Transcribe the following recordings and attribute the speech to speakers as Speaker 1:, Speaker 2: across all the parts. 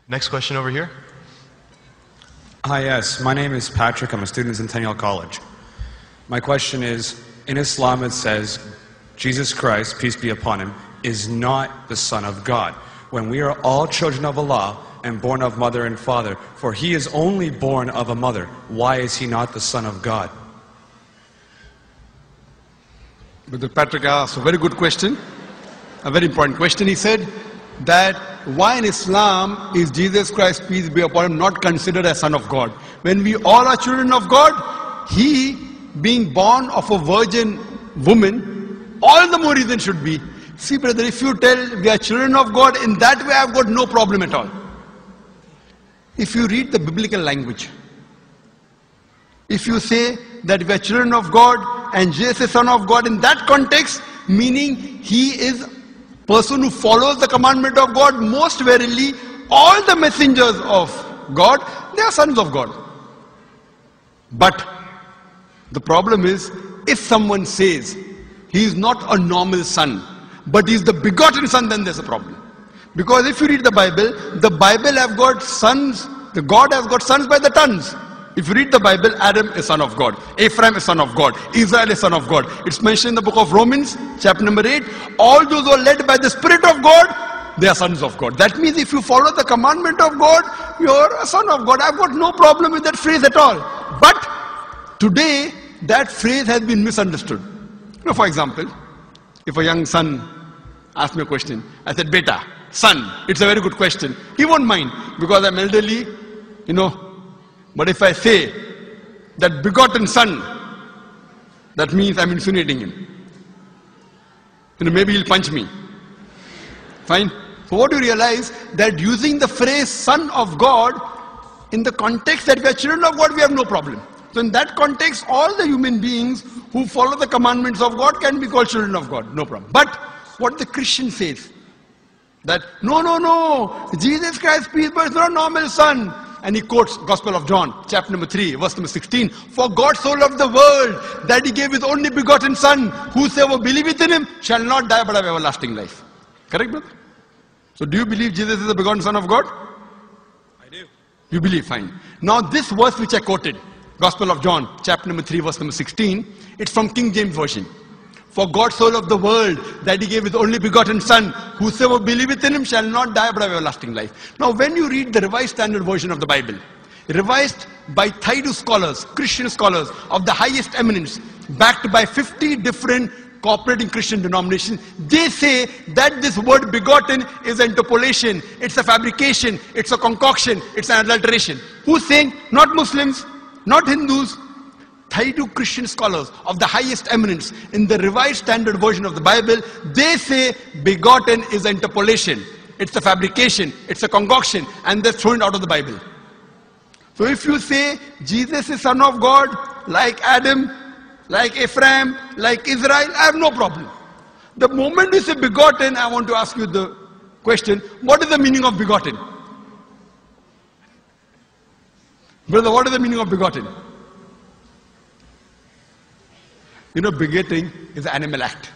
Speaker 1: Next question over here.
Speaker 2: Hi, yes. My name is Patrick. I'm a student at Centennial College. My question is, in Islam it says, Jesus Christ, peace be upon him, is not the Son of God. When we are all children of Allah and born of mother and father, for he is only born of a mother, why is he not the Son of God?
Speaker 3: Brother Patrick asked a very good question, a very important question. He said that why in Islam is Jesus Christ, peace be upon him, not considered as Son of God? When we all are children of God, he being born of a virgin woman, all the more reason should be. See brother, if you tell we are children of God, in that way I've got no problem at all. If you read the biblical language, if you say that we are children of God and Jesus is Son of God, in that context, meaning he is person who follows the commandment of God, most verily all the messengers of God, they are sons of God. But the problem is, if someone says he is not a normal son, but he is the begotten son, then there's a problem. Because if you read the Bible have got sons, the God has got sons by the tons. If you read the Bible, Adam is son of God, Ephraim is son of God, Israel is son of God. It's mentioned in the book of Romans, chapter number 8. All those who are led by the Spirit of God, they are sons of God. That means if you follow the commandment of God, you're a son of God. I've got no problem with that phrase at all. But today, that phrase has been misunderstood. You know, for example, if a young son asks me a question, I said, Beta, son, it's a very good question. He won't mind because I'm elderly, you know. But if I say that begotten son, that means I'm insinuating him. You know, maybe he'll punch me. Fine. So what do you realize? That using the phrase son of God, in the context that we are children of God, we have no problem. So in that context, all the human beings who follow the commandments of God can be called children of God. No problem. But what the Christian says, that no, Jesus Christ, peace be upon him, is not a normal son. And he quotes Gospel of John, chapter number 3, verse number 16. For God so loved the world that he gave his only begotten son. Whosoever believeth in him shall not die but have everlasting life. Correct, brother? So do you believe Jesus is the begotten son of God?
Speaker 2: I do.
Speaker 3: You believe, fine. Now this verse which I quoted, Gospel of John, chapter number 3, verse number 16, it's from King James Version. For God so loved the world that he gave his only begotten son. Whosoever believeth in him shall not die but have everlasting life. Now when you read the Revised Standard Version of the Bible, revised by Thaidu scholars, Christian scholars of the highest eminence, backed by 50 different cooperating Christian denominations, they say that this word begotten is an interpolation, it's a fabrication, it's a concoction, it's an adulteration. Who's saying? Not Muslims, not Hindus. Thaidu Christian scholars of the highest eminence in the Revised Standard Version of the Bible, they say begotten is an interpolation, it's a fabrication, it's a concoction, and they're thrown out of the Bible. So if you say Jesus is Son of God, like Adam, like Ephraim, like Israel, I have no problem. The moment you say begotten, I want to ask you the question, what is the meaning of begotten? Brother, what is the meaning of begotten? You know, begetting is an animal act.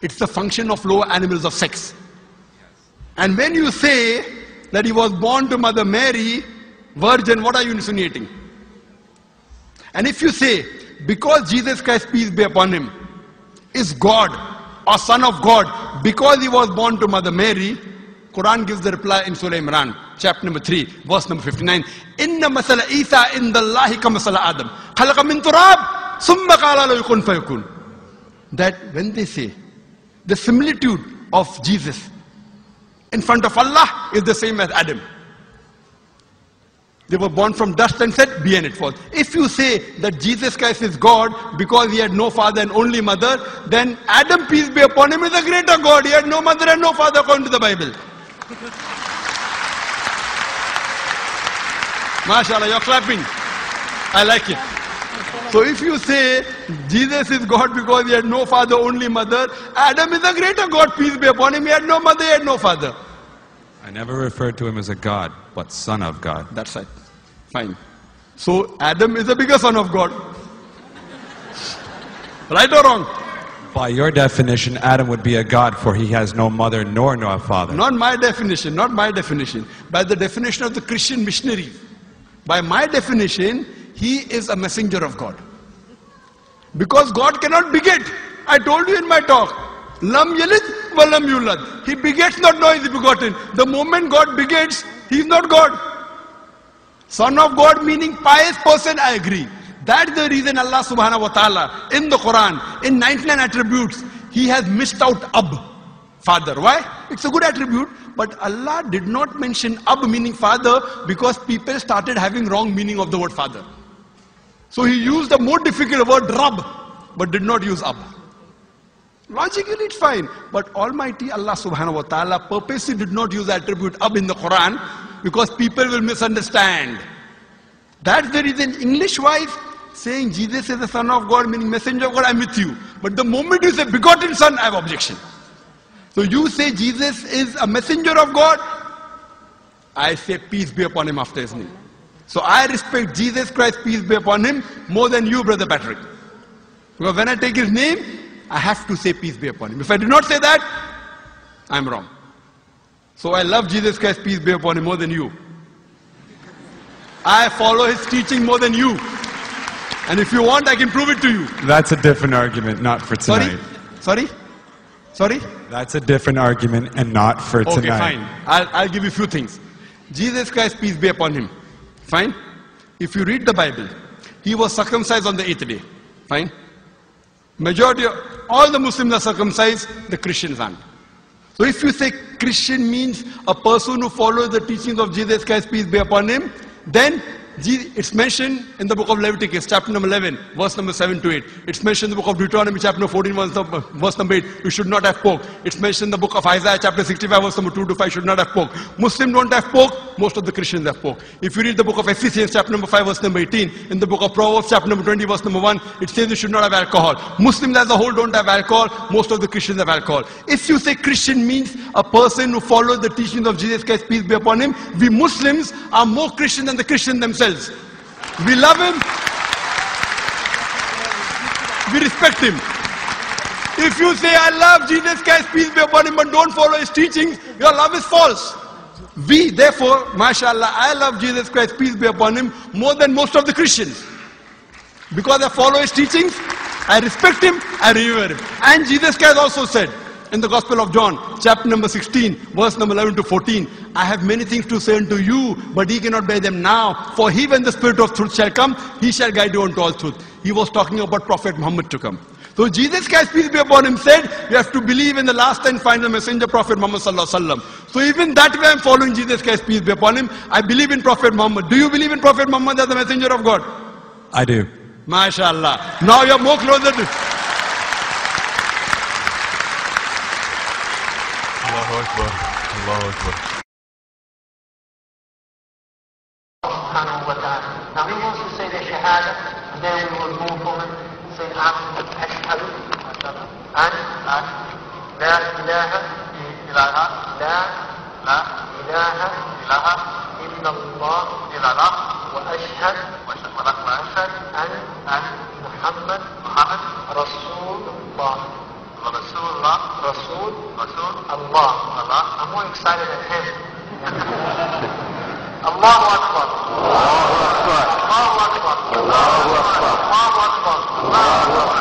Speaker 3: It's the function of lower animals of sex. And when you say that he was born to Mother Mary, virgin, what are you insinuating? And if you say, because Jesus Christ, peace be upon him, is God or Son of God, because he was born to Mother Mary, Quran gives the reply in Surah Imran, chapter number 3, verse number 59. Inna masala Isa indallahi ka masala Adam. Khalaqa min turab. That when they say the similitude of Jesus in front of Allah is the same as Adam. They were born from dust and said, be and it was. If you say that Jesus Christ is God because he had no father and only mother, then Adam, peace be upon him, is a greater God. He had no mother and no father according to the Bible. MashaAllah, you're clapping. I like it. So if you say Jesus is God because he had no father, only mother, Adam is a greater God, peace be upon him. He had no mother, he had no father.
Speaker 2: I never referred to him as a God, but Son of God.
Speaker 3: That's right. Fine. So Adam is a bigger son of God. Right or wrong?
Speaker 2: By your definition, Adam would be a god, for he has no mother nor no father.
Speaker 3: Not my definition, not my definition. By the definition of the Christian missionary. By my definition, he is a messenger of God. Because God cannot beget. I told you in my talk. Lam yalid wa lam yulad. He begets not, nor is he begotten. The moment God begets, he is not God. Son of God meaning pious person, I agree. That's the reason Allah subhanahu wa ta'ala in the Quran, in 99 attributes, he has missed out Ab, father. Why? It's a good attribute, but Allah did not mention Ab meaning father because people started having wrong meaning of the word father. So he used the more difficult word Rab, but did not use Ab. Logically it's fine, but Almighty Allah subhanahu wa ta'ala purposely did not use the attribute Ab in the Quran because people will misunderstand. That's the reason English-wise, saying Jesus is the Son of God, meaning messenger of God, I'm with you. But the moment you say begotten Son, I have objection. So you say Jesus is a messenger of God, I say peace be upon him after his name. So I respect Jesus Christ, peace be upon him, more than you, Brother Patrick. Because when I take his name, I have to say peace be upon him. If I do not say that, I'm wrong. So I love Jesus Christ, peace be upon him, more than you. I follow his teaching more than you. And if you want, I can prove it to you.
Speaker 2: That's a different argument, not for tonight.
Speaker 3: Sorry?
Speaker 2: That's a different argument and not for tonight.
Speaker 3: Okay, fine. I'll give you a few things. Jesus Christ, peace be upon him. Fine? If you read the Bible, he was circumcised on the 8th day. Fine? Majority of all the Muslims are circumcised, the Christians aren't. So if you say Christian means a person who follows the teachings of Jesus Christ, peace be upon him, then it's mentioned in the book of Leviticus, chapter number 11, verse number 7 to 8. It's mentioned in the book of Deuteronomy, chapter number 14, verse number 8. You should not have pork. It's mentioned in the book of Isaiah, chapter 65, verse number 2 to 5. Should not have pork. Muslims don't have pork. Most of the Christians have pork. If you read the book of Ephesians, chapter number 5, verse number 18, in the book of Proverbs, chapter number 20, verse number 1, it says you should not have alcohol. Muslims as a whole don't have alcohol. Most of the Christians have alcohol. If you say Christian means a person who follows the teachings of Jesus Christ, peace be upon him, we Muslims are more Christian than the Christians themselves. We love him. We respect him. If you say, I love Jesus Christ, peace be upon him, but don't follow his teachings, your love is false. We, therefore, mashallah, I love Jesus Christ, peace be upon him, more than most of the Christians. Because I follow his teachings, I respect him, I revere him. And Jesus Christ also said, in the Gospel of John, chapter number 16, verse number 11 to 14, I have many things to say unto you, but ye cannot bear them now. For he, when the Spirit of truth shall come, he shall guide you unto all truth. He was talking about Prophet Muhammad to come. So Jesus Christ, peace be upon him, said, you have to believe in the last and final messenger, Prophet Muhammad sallallahu alaihi wasallam. So even that way I'm following Jesus Christ, peace be upon him. I believe in Prophet Muhammad. Do you believe in Prophet Muhammad as the messenger of God?
Speaker 2: I do.
Speaker 3: MashaAllah. Now you're more closer to...
Speaker 1: Allahu Akbar. Allahu Akbar.
Speaker 4: Now he wants to say the Shahada, and then we will move on and say Ashhadu an La ilaha illallah wa ashhad an Muhammad Rasulullah. Allah. I'm more excited than him. Allahu Akbar. Allahu Akbar. Allahu Akbar. Allahu Akbar. Allahu Akbar.